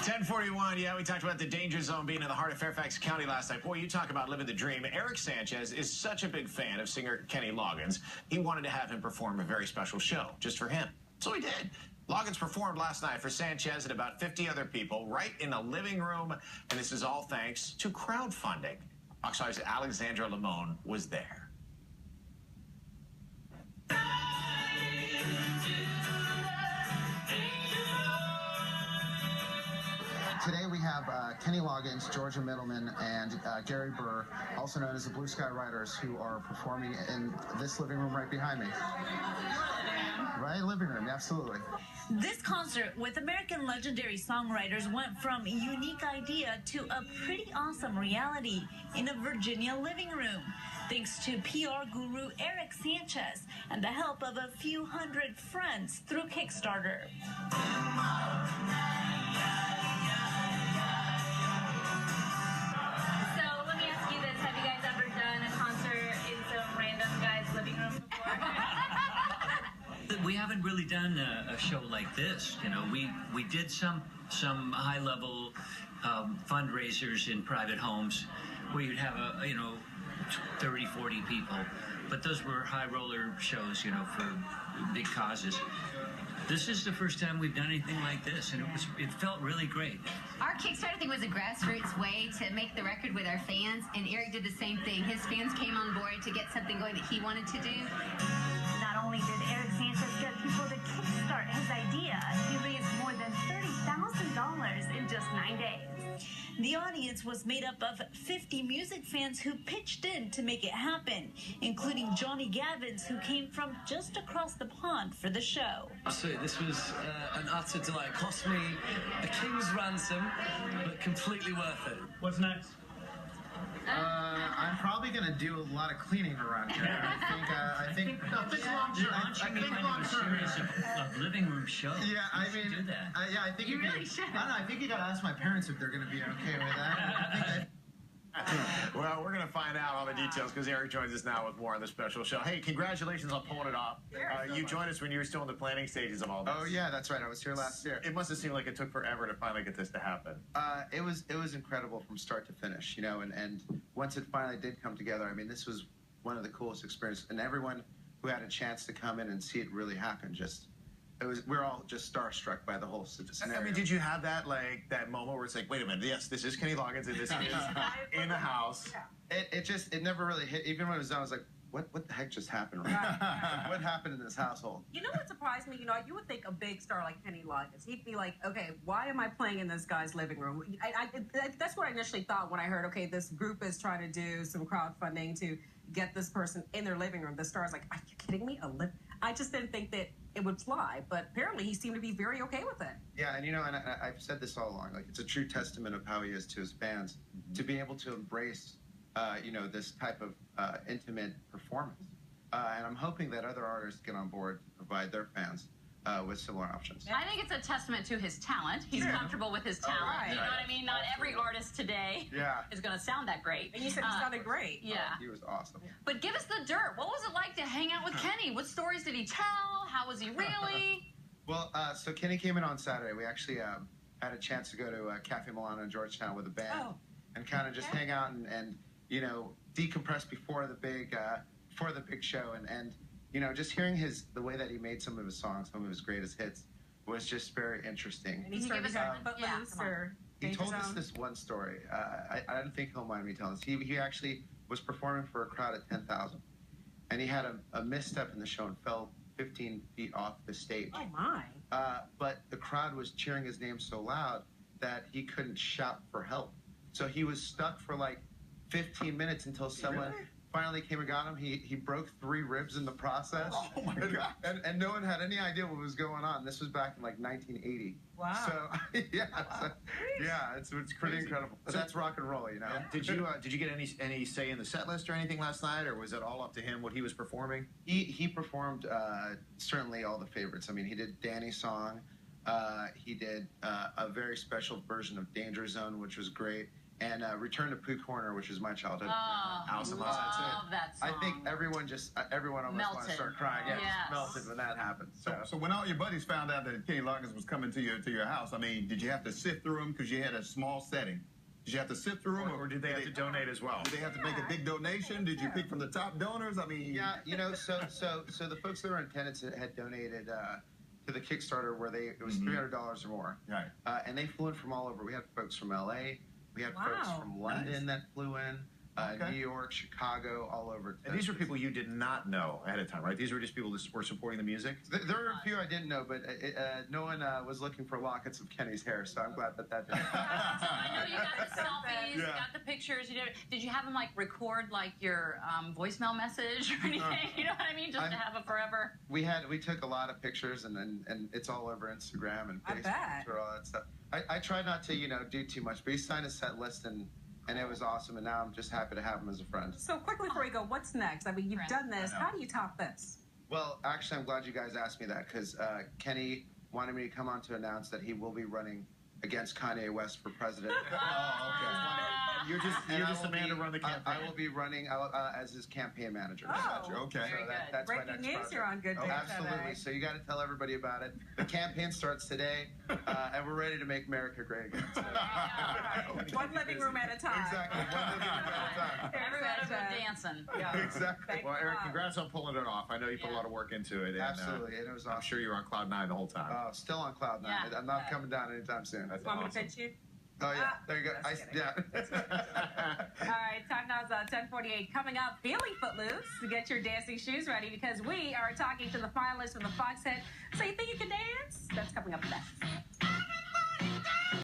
1041, yeah, we talked about the danger zone being in the heart of Fairfax County last night. Boy, you talk about living the dream. Eric Sanchez is such a big fan of singer Kenny Loggins. He wanted to have him perform a very special show just for him. So he did. Loggins performed last night for Sanchez and about 50 other people right in the living room, and this is all thanks to crowdfunding. Fox 5's Alexandra Limon was there. Today we have Kenny Loggins, Georgia Middleman, and Gary Burr, also known as the Blue Sky Riders, who are performing in this living room right behind me. Right, living room, absolutely. This concert with American legendary songwriters went from a unique idea to a pretty awesome reality in a Virginia living room, thanks to PR guru Eric Sanchez and the help of a few hundred friends through Kickstarter. We haven't really done a show like this. You know, we did some high-level fundraisers in private homes where you'd have 30, 40 people, but those were high roller shows, you know, for big causes. This is the first time we've done anything like this, and it felt really great. Our Kickstarter thing was a grassroots way to make the record with our fans, and Eric did the same thing. His fans came on board to get something going that he wanted to do. Not only did Eric Sanchez get people to kickstart his idea, he raised more than $30,000 in just 9 days. The audience was made up of 50 music fans who pitched in to make it happen, including Johnny Gavins, who came from just across the pond for the show. Absolutely, this was an utter delight. It cost me a king's ransom, but completely worth it. What's next? I'm probably going to do a lot of cleaning around here. I think Launching a series of living room shows. Yeah, I mean, do that. I think you really should. I don't know. I think you got to ask my parents if they're going to be okay with that. Well, we're going to find out all the details because Eric joins us now with more on the special show. Hey, congratulations on pulling it off. You joined us when you were still in the planning stages of all this. Oh, yeah, that's right. I was here last year. It must have seemed like it took forever to finally get this to happen. It was incredible from start to finish, you know, and once it finally did come together, I mean, this was one of the coolest experiences. And everyone who had a chance to come in and see it really happen we're all just starstruck by the whole scenario. I mean, did you have that moment where it's like, wait a minute, yes, this is Kenny Loggins and this is in the house? It never really hit. Even when it was done, I was like, what the heck just happened? Right? What happened in this household? You know what surprised me? You know, you would think a big star like Kenny Loggins, he'd be like, okay, why am I playing in this guy's living room? That's what I initially thought when I heard, okay, this group is trying to do some crowdfunding to get this person in their living room. The star's like, are you kidding me? I just didn't think that it would fly, but apparently he seemed to be very okay with it. Yeah, and you know, and I've said this all along, like, it's a true testament of how he is to his fans, to be able to embrace, this type of intimate performance. And I'm hoping that other artists get on board to provide their fans with similar options. I think it's a testament to his talent. He's comfortable with his talent. Right. You know what I mean? Not every artist today is going to sound that great. And you said he sounded great. Yeah. He was awesome. But give us the dirt. What was it like to hang out with Kenny? What stories did he tell? How was he really? Well, so Kenny came in on Saturday. We actually had a chance to go to Cafe Milano in Georgetown with a band and kind of just hang out and decompress before the big show and just hearing the way that he made some of his songs, some of his greatest hits, was just very interesting. And he started Footloose or he told us this one story. I don't think he'll mind me telling this. He actually was performing for a crowd of 10,000, and he had a misstep in the show and fell 15 feet off the stage. Oh, my. But the crowd was cheering his name so loud that he couldn't shout for help. So he was stuck for like 15 minutes until someone finally came and got him. He broke 3 ribs in the process. Oh, my God. And no one had any idea what was going on. This was back in like 1980. Wow. So, it's pretty incredible. But that's rock and roll, you know. Yeah. Did you get any say in the set list or anything last night, or was it all up to him what he was performing? He performed certainly all the favorites. I mean, he did Danny's song. He did a very special version of Danger Zone, which was great. and Return to Pooh Corner, which is my childhood. Love that song. I think everyone almost wants to start crying. Yeah, just melted when that happened. So when all your buddies found out that Kenny Loggins was coming to your house, I mean, did you have to sift through them because you had a small setting? Did you have to sift through them, or did they have to donate as well? Did they have to make a big donation? Did you pick from the top donors? I mean, yeah, you know, so the folks that were in attendance had donated to the Kickstarter where it was $300 or more. Right. And they flew in from all over. We had folks from LA. We had folks from London that flew in. New York, Chicago, all over. And these were people you did not know ahead of time, right? These were just people that were supporting the music? There were a few I didn't know, but no one was looking for lockets of Kenny's hair, so I'm glad that didn't happen. I know you got the selfies, you got the pictures. Did you have them, like, record, like, your voicemail message or anything? You know what I mean? Just to have it forever? We took a lot of pictures, and it's all over Instagram and Facebook and all that stuff. I try not to, do too much, but he signed a set list, and it was awesome, and now I'm just happy to have him as a friend. So quickly before we go, what's next? I mean, you've done this. How do you top this? Well, actually, I'm glad you guys asked me that, because Kenny wanted me to come on to announce that he will be running against Kanye West for president. You're just the man to run the campaign. I will be running as his campaign manager. Okay. Very good. That's Breaking my next news, project. you're on good news. Absolutely. So you got to tell everybody about it. The campaign starts today, and we're ready to make America great again. One living room at a time. Exactly. One living room at a time. Everybody's been dancing. Exactly. Well, Eric, congrats on pulling it off. I know you put a lot of work into it. And, Absolutely. And it was awesome. I'm sure you were on cloud 9 the whole time. Still on cloud 9. Yeah. I'm not coming down anytime soon. Want me to pitch you? Oh, yeah. There you go. All right, time now is 10:48. Coming up, feeling footloose to get your dancing shoes ready because we are talking to the finalists from the Fox hit. So you think you can dance? That's coming up next.